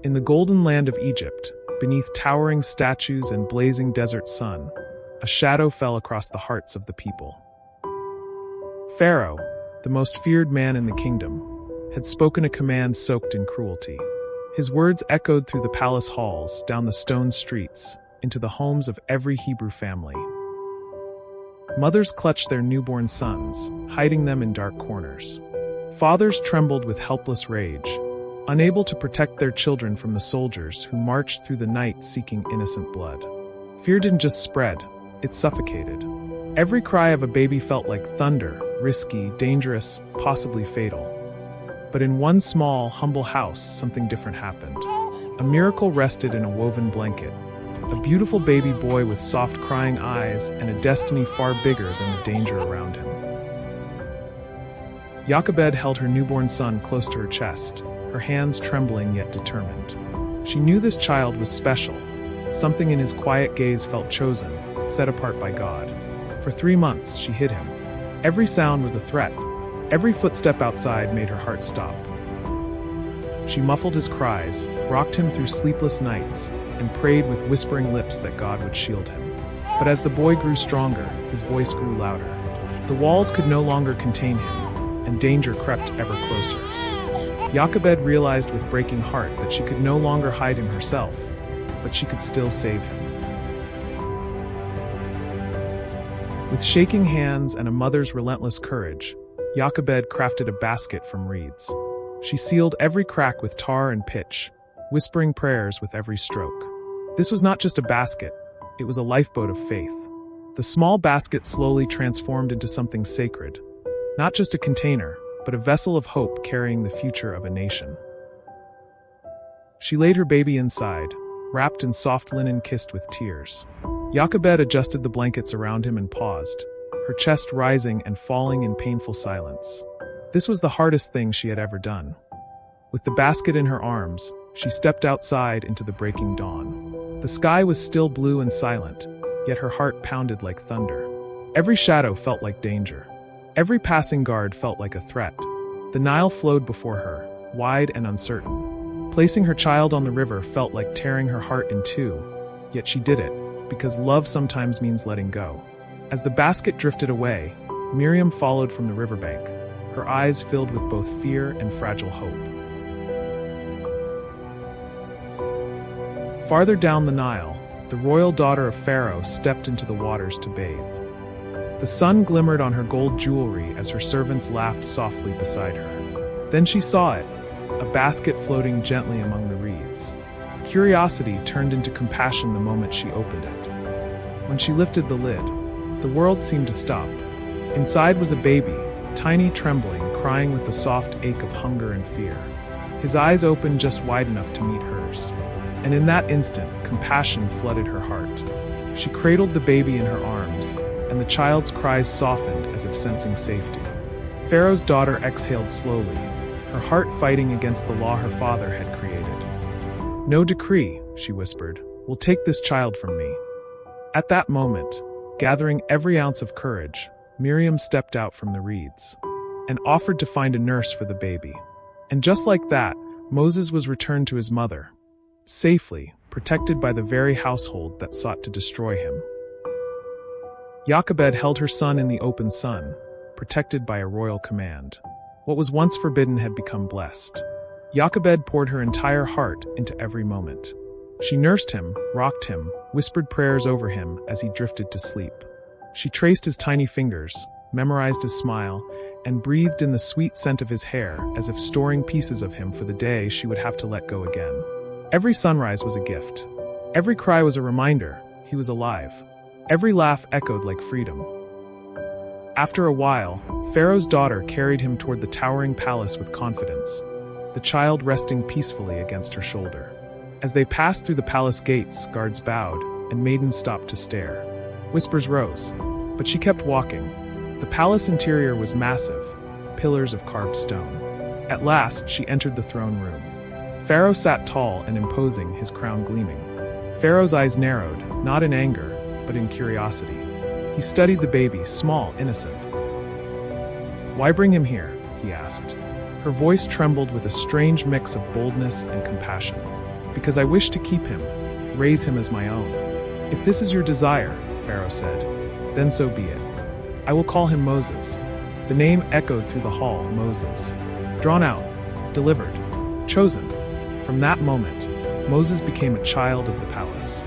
In the golden land of Egypt, beneath towering statues and blazing desert sun, a shadow fell across the hearts of the people. Pharaoh, the most feared man in the kingdom, had spoken a command soaked in cruelty. His words echoed through the palace halls, down the stone streets, into the homes of every Hebrew family. Mothers clutched their newborn sons, hiding them in dark corners. Fathers trembled with helpless rage, unable to protect their children from the soldiers who marched through the night seeking innocent blood. Fear didn't just spread, it suffocated. Every cry of a baby felt like thunder, risky, dangerous, possibly fatal. But in one small, humble house, something different happened. A miracle rested in a woven blanket. A beautiful baby boy with soft crying eyes and a destiny far bigger than the danger around him. Jochebed held her newborn son close to her chest, her hands trembling yet determined. She knew this child was special. Something in his quiet gaze felt chosen, set apart by God. For 3 months, she hid him. Every sound was a threat. Every footstep outside made her heart stop. She muffled his cries, rocked him through sleepless nights, and prayed with whispering lips that God would shield him. But as the boy grew stronger, his voice grew louder. The walls could no longer contain him, and danger crept ever closer. Jochebed realized with breaking heart that she could no longer hide him herself, but she could still save him. With shaking hands and a mother's relentless courage, Jochebed crafted a basket from reeds. She sealed every crack with tar and pitch, whispering prayers with every stroke. This was not just a basket, it was a lifeboat of faith. The small basket slowly transformed into something sacred, not just a container, but a vessel of hope carrying the future of a nation. She laid her baby inside, wrapped in soft linen kissed with tears. Jochebed adjusted the blankets around him and paused, her chest rising and falling in painful silence. This was the hardest thing she had ever done. With the basket in her arms, she stepped outside into the breaking dawn. The sky was still blue and silent, yet her heart pounded like thunder. Every shadow felt like danger. Every passing guard felt like a threat. The Nile flowed before her, wide and uncertain. Placing her child on the river felt like tearing her heart in two, yet she did it, because love sometimes means letting go. As the basket drifted away, Miriam followed from the riverbank, her eyes filled with both fear and fragile hope. Farther down the Nile, the royal daughter of Pharaoh stepped into the waters to bathe. The sun glimmered on her gold jewelry as her servants laughed softly beside her. Then she saw it, a basket floating gently among the reeds. Curiosity turned into compassion the moment she opened it. When she lifted the lid, the world seemed to stop. Inside was a baby, tiny, trembling, crying with the soft ache of hunger and fear. His eyes opened just wide enough to meet hers. And in that instant, compassion flooded her heart. She cradled the baby in her arms, and the child's cries softened as if sensing safety. Pharaoh's daughter exhaled slowly, her heart fighting against the law her father had created. "No decree," she whispered, "will take this child from me." At that moment, gathering every ounce of courage, Miriam stepped out from the reeds and offered to find a nurse for the baby. And just like that, Moses was returned to his mother, safely, protected by the very household that sought to destroy him. Jochebed held her son in the open sun, protected by a royal command. What was once forbidden had become blessed. Jochebed poured her entire heart into every moment. She nursed him, rocked him, whispered prayers over him as he drifted to sleep. She traced his tiny fingers, memorized his smile, and breathed in the sweet scent of his hair as if storing pieces of him for the day she would have to let go again. Every sunrise was a gift. Every cry was a reminder he was alive. Every laugh echoed like freedom. After a while, Pharaoh's daughter carried him toward the towering palace with confidence, the child resting peacefully against her shoulder. As they passed through the palace gates, guards bowed, and maidens stopped to stare. Whispers rose, but she kept walking. The palace interior was massive, pillars of carved stone. At last, she entered the throne room. Pharaoh sat tall and imposing, his crown gleaming. Pharaoh's eyes narrowed, not in anger, but in curiosity. He studied the baby, small, innocent. "Why bring him here?" he asked. Her voice trembled with a strange mix of boldness and compassion. Because I wish to keep him, raise him as my own. If this is your desire, Pharaoh said, then so be it. I will call him Moses. The name echoed through the hall, Moses. Drawn out, delivered, chosen. From that moment, Moses became a child of the palace.